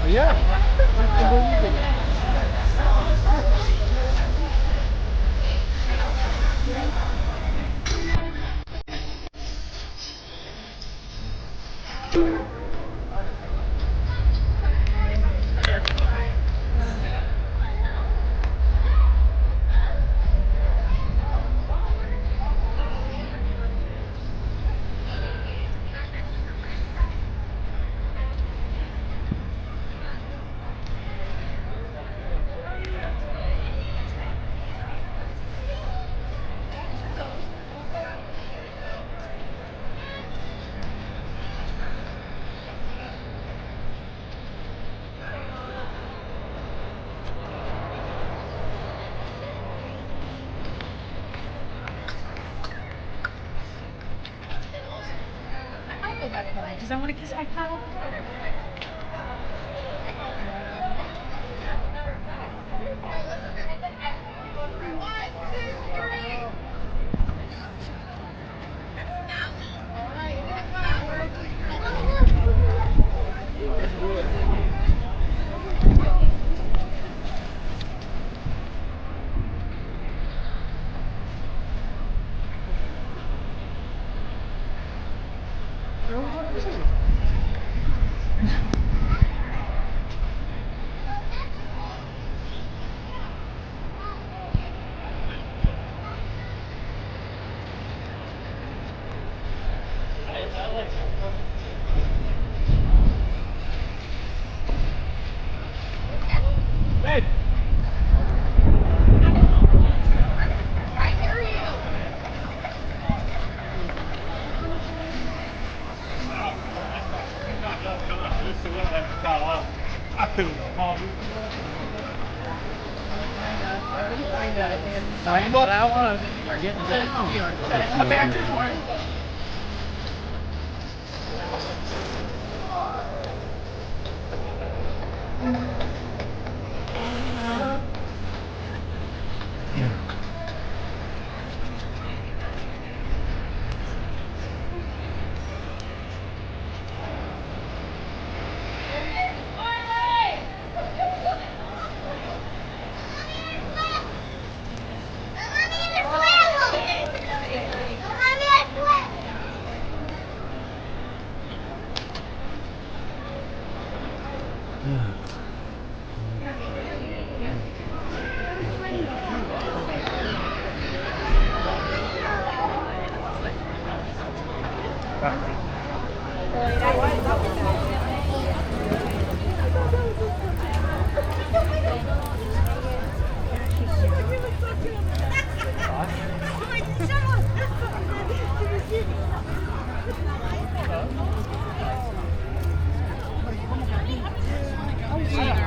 Yeah. Does I want to kiss my pal? What I want to get back to morning.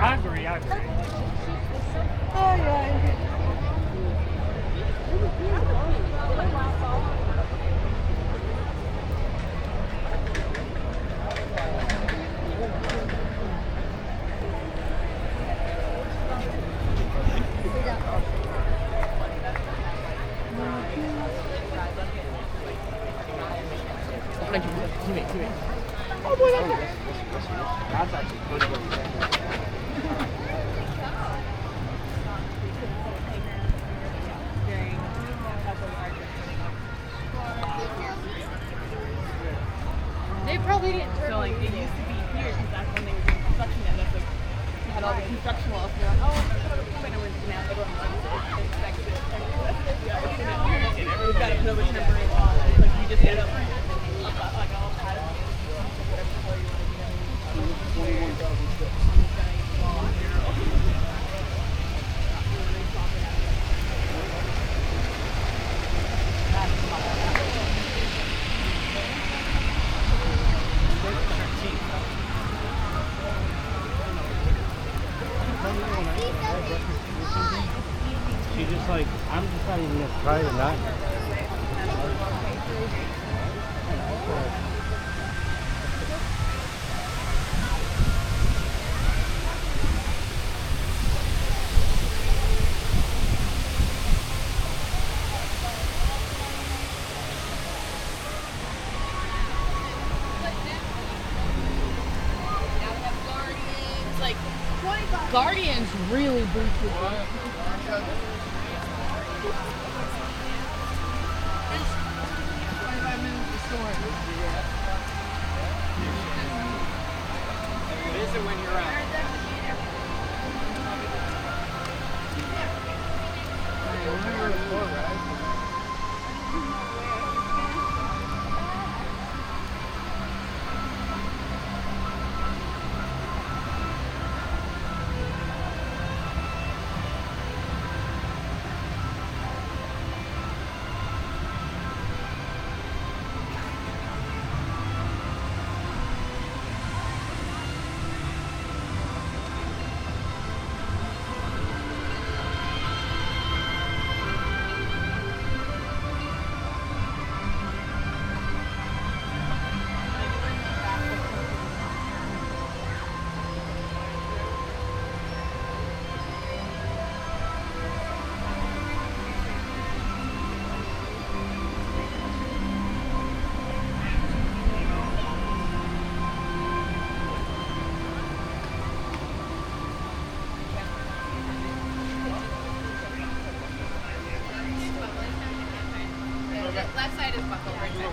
I agree. Oh, yeah. Oh boy, that's actually pretty good. They probably didn't feel like it used to be here because that's when they were doing construction and that's like they had all the construction walls and they're like, oh, when it was now everyone expects it. We've got to put over temporary wall. Like you just hit up like all patterns. She's just like, I'm just not even gonna try to not. Guardian's really boosted. Visit when you're out. Left side is buckled, right side.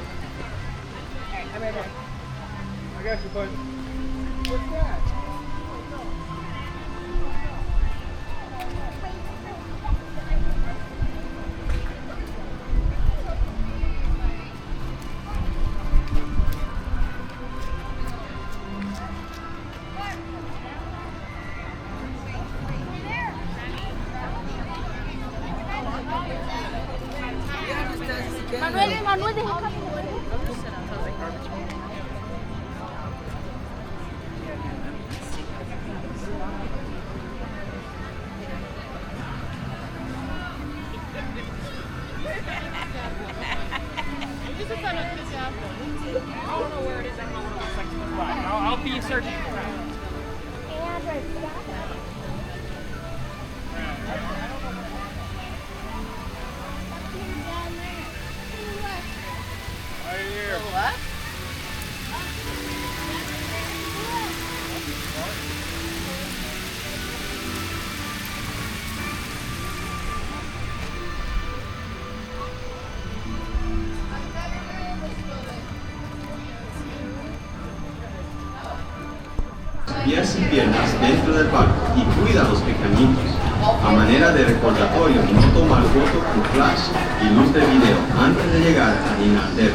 Alright, I'm ready. I got you, bud. What's that? Manuel, deja. I'll be searching for it. Right here. What? Pies y piernas dentro del parque y cuida a los pequeñitos. A manera de recordatorio, no tomar foto con flash y luz de video antes de llegar a Inaldero.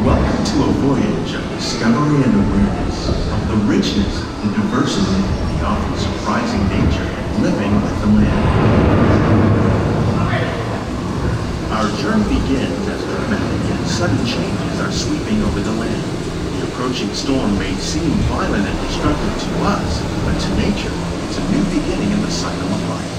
Welcome to a voyage of discovery and awareness of the richness, the diversity, the often surprising nature of living with the land. Our journey begins as dramatic and sudden changes are sweeping over the land. The approaching storm may seem violent and destructive to us, but to nature, it's a new beginning in the cycle of life.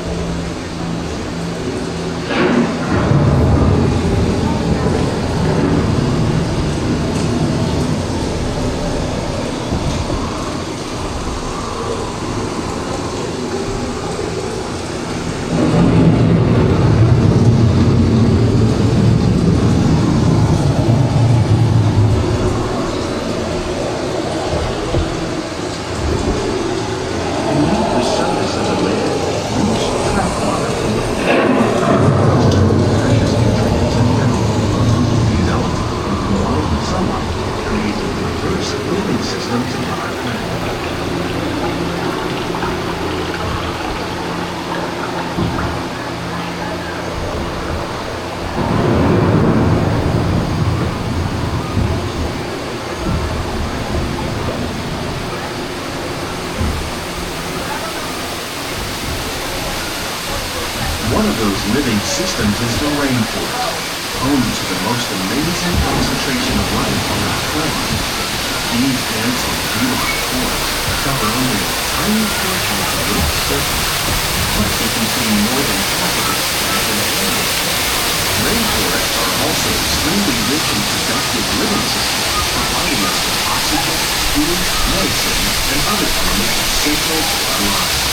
One of those living systems is the rainforest, home to the most amazing concentration of life on our planet. These dense and beautiful forests cover only a tiny portion of the Earth's surface, but they contain more than half of its planet's area. Rainforests are also extremely rich in productive living systems, providing us with oxygen, food, medicine, and other elements essential to our lives.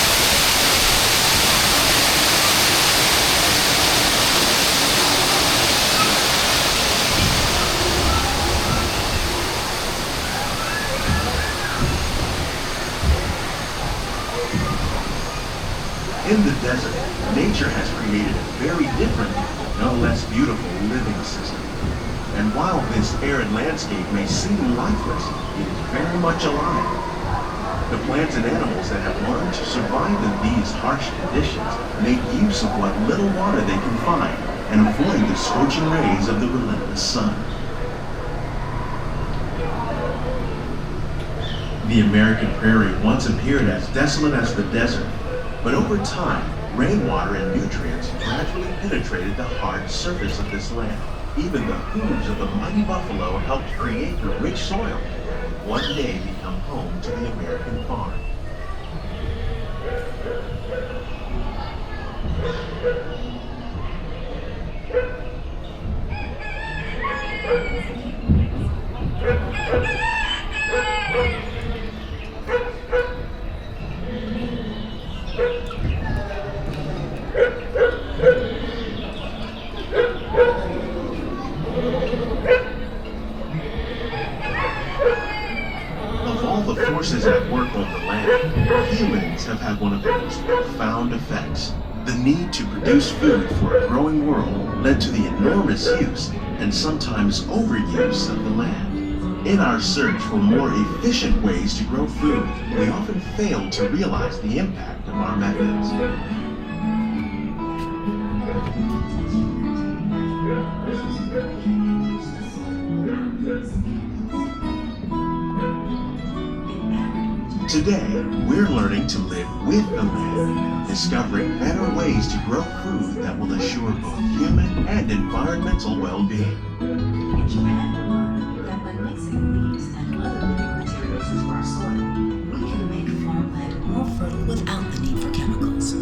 In the desert, nature has created a very different, no less beautiful living system. And while this arid landscape may seem lifeless, it is very much alive. The plants and animals that have learned to survive in these harsh conditions make use of what little water they can find and avoid the scorching rays of the relentless sun. The American prairie once appeared as desolate as the desert, but over time, rainwater and nutrients gradually penetrated the hard surface of this land. Even the hooves of the mighty buffalo helped create the rich soil that would one day become home to the American farm. Forces at work on the land, humans have had one of the most profound effects. The need to produce food for a growing world led to the enormous use and sometimes overuse of the land. In our search for more efficient ways to grow food, we often fail to realize the impact of our methods. Today, we're learning to live with the land, discovering better ways to grow food that will assure both human and environmental well-being. In Japan, we learned that by mixing leaves and other living materials into our soil, we can make farmland more fertile without the need for chemicals.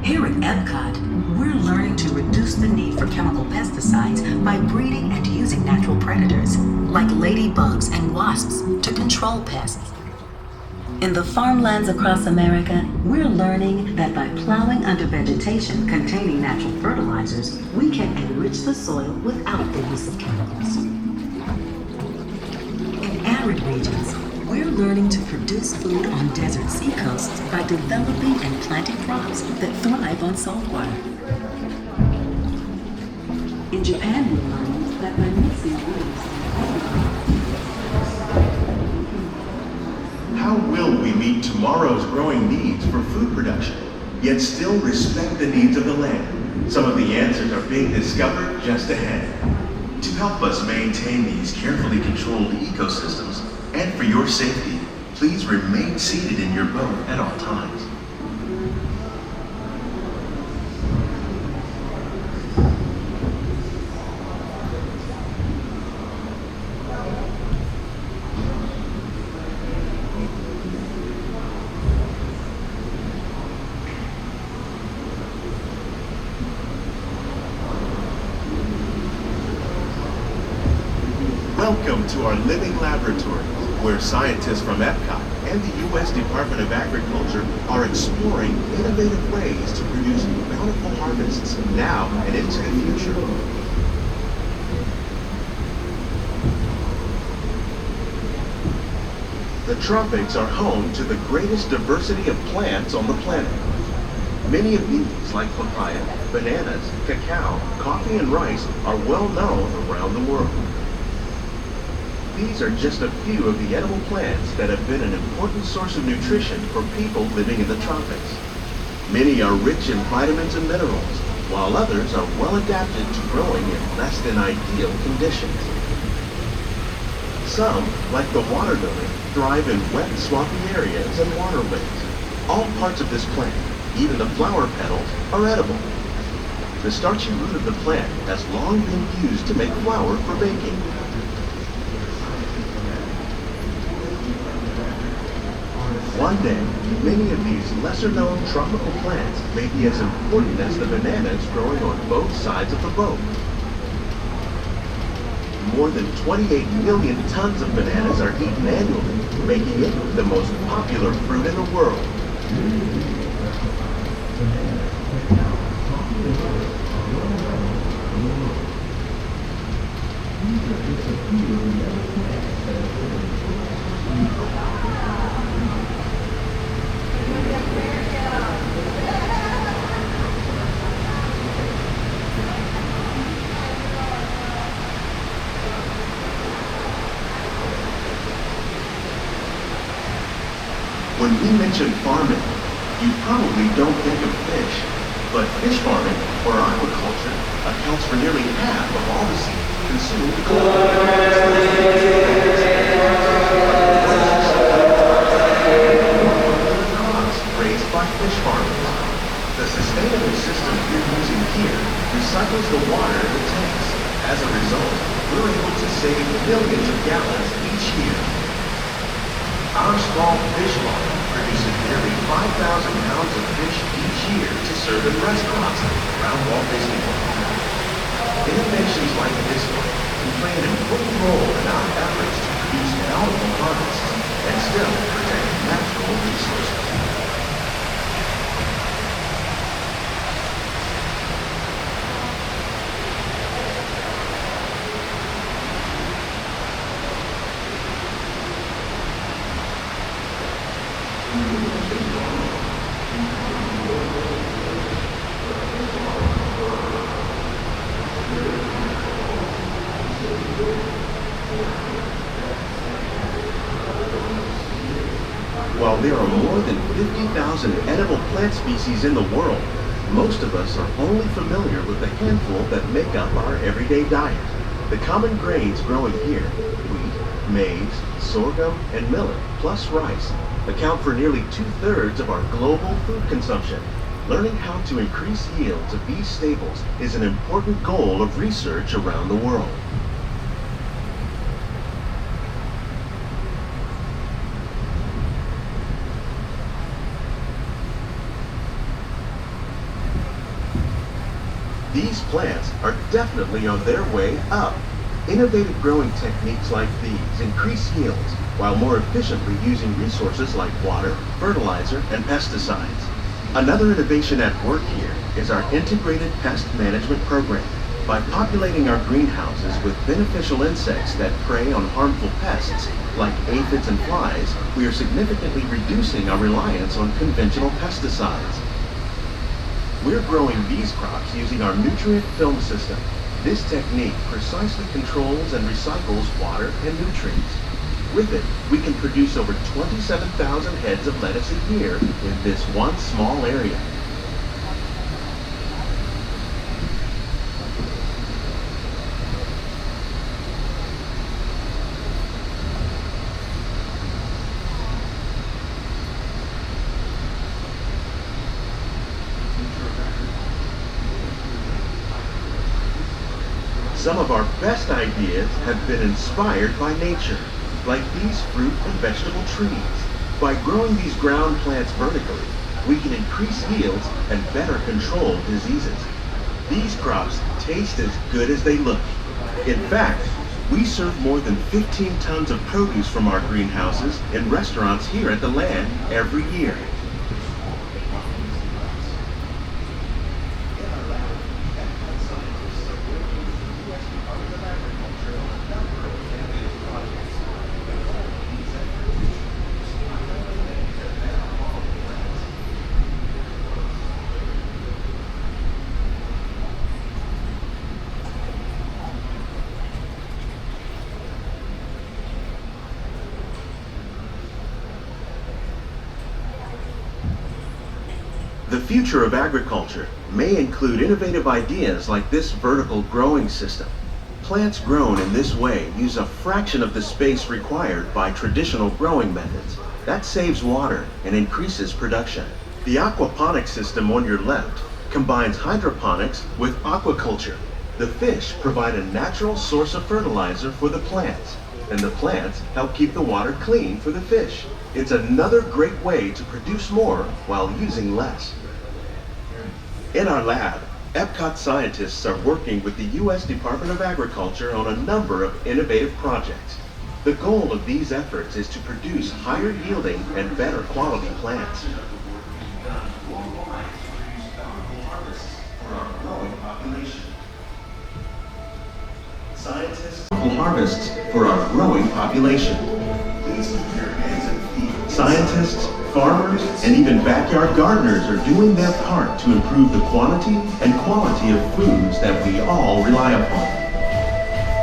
Here at Epcot, we're learning to reduce the need for chemical pesticides by breeding and using natural predators, like ladybugs and wasps, to control pests. In the farmlands across America, we're learning that by plowing under vegetation containing natural fertilizers, we can enrich the soil without the use of chemicals. In arid regions, we're learning to produce food on desert seacoasts by developing and planting crops that thrive on salt water. In Japan, we learned that by mixing leaves How will we meet tomorrow's growing needs for food production, yet still respect the needs of the land? Some of the answers are being discovered just ahead. To help us maintain these carefully controlled ecosystems, and for your safety, please remain seated in your boat at all times. Welcome to our living laboratories, where scientists from Epcot and the U.S. Department of Agriculture are exploring innovative ways to produce bountiful harvests now and into the future. The tropics are home to the greatest diversity of plants on the planet. Many of these, like papaya, bananas, cacao, coffee, and rice, are well known around the world. These are just a few of the edible plants that have been an important source of nutrition for people living in the tropics. Many are rich in vitamins and minerals, while others are well adapted to growing in less than ideal conditions. Some, like the water lily, thrive in wet, swampy areas and waterways. All parts of this plant, even the flower petals, are edible. The starchy root of the plant has long been used to make flour for baking. One day, many of these lesser-known tropical plants may be as important as the bananas growing on both sides of the boat. More than 28 million tons of bananas are eaten annually, making it the most popular fruit in the world. When we mention farming, you probably don't think of fish, but fish farming, or aquaculture, accounts for nearly half of all the seafood consumed globally. Raised by fish farmers. The sustainable system we're using here recycles the water in the tanks. As a result, we're able to save millions of gallons each year. Our small fish farm produces nearly 5,000 pounds of fish each year to serve in restaurants around Walt Disney World. Innovations like this one can play an important role in our efforts to produce bountiful harvests and still protect natural resources. While there are more than 50,000 edible plant species in the world, most of us are only familiar with the handful that make up our everyday diet. The common grains growing here, wheat, maize, sorghum, and millet, plus rice, account for nearly 2/3 of our global food consumption. Learning how to increase yields of these staples is an important goal of research around the world. These plants are definitely on their way up. Innovative growing techniques like these increase yields while more efficiently using resources like water, fertilizer, and pesticides. Another innovation at work here is our integrated pest management program. By populating our greenhouses with beneficial insects that prey on harmful pests like aphids and flies, we are significantly reducing our reliance on conventional pesticides. We're growing these crops using our nutrient film system. This technique precisely controls and recycles water and nutrients. With it, we can produce over 27,000 heads of lettuce a year in this one small area. Some of our best ideas have been inspired by nature, like these fruit and vegetable trees. By growing these ground plants vertically, we can increase yields and better control diseases. These crops taste as good as they look. In fact, we serve more than 15 tons of produce from our greenhouses in restaurants here at the Land every year. The future of agriculture may include innovative ideas like this vertical growing system. Plants grown in this way use a fraction of the space required by traditional growing methods. That saves water and increases production. The aquaponics system on your left combines hydroponics with aquaculture. The fish provide a natural source of fertilizer for the plants, and the plants help keep the water clean for the fish. It's another great way to produce more while using less. In our lab, Epcot scientists are working with the U.S. Department of Agriculture on a number of innovative projects. The goal of these efforts is to produce higher yielding and better quality plants. Scientists will harvests for our growing population. Please keep your hands and feet. Scientists, farmers, and even backyard gardeners are doing their part to improve the quantity and quality of foods that we all rely upon.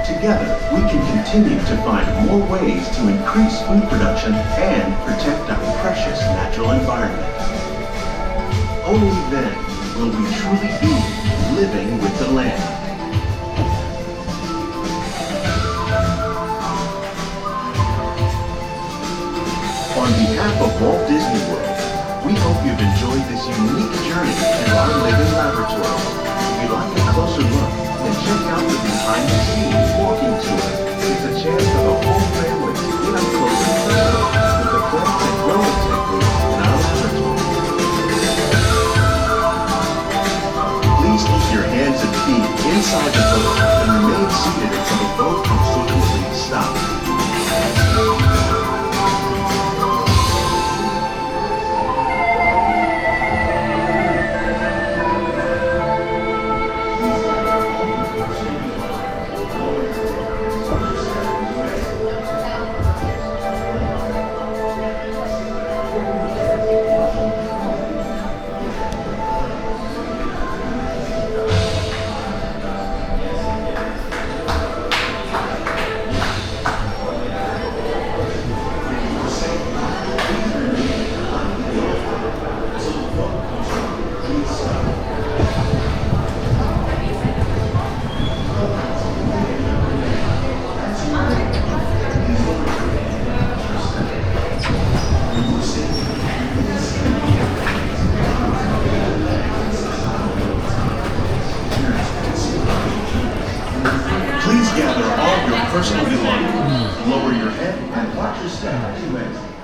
Together, Together, we can continue to find more ways to increase food production and protect our precious natural environment. Only then will we truly be living with the land. On behalf of Walt Disney World, we hope you've enjoyed this unique journey through our living laboratory. If you'd like a closer look, then check out the behind-the-scenes walking tour. It's a chance for the whole family to get up close and personal with the plants and growing techniques in our laboratory. Please keep your hands and feet inside the boat and remain seated until the boat comes to a complete stop. Please gather all your personal belongings. Lower your head and watch your step.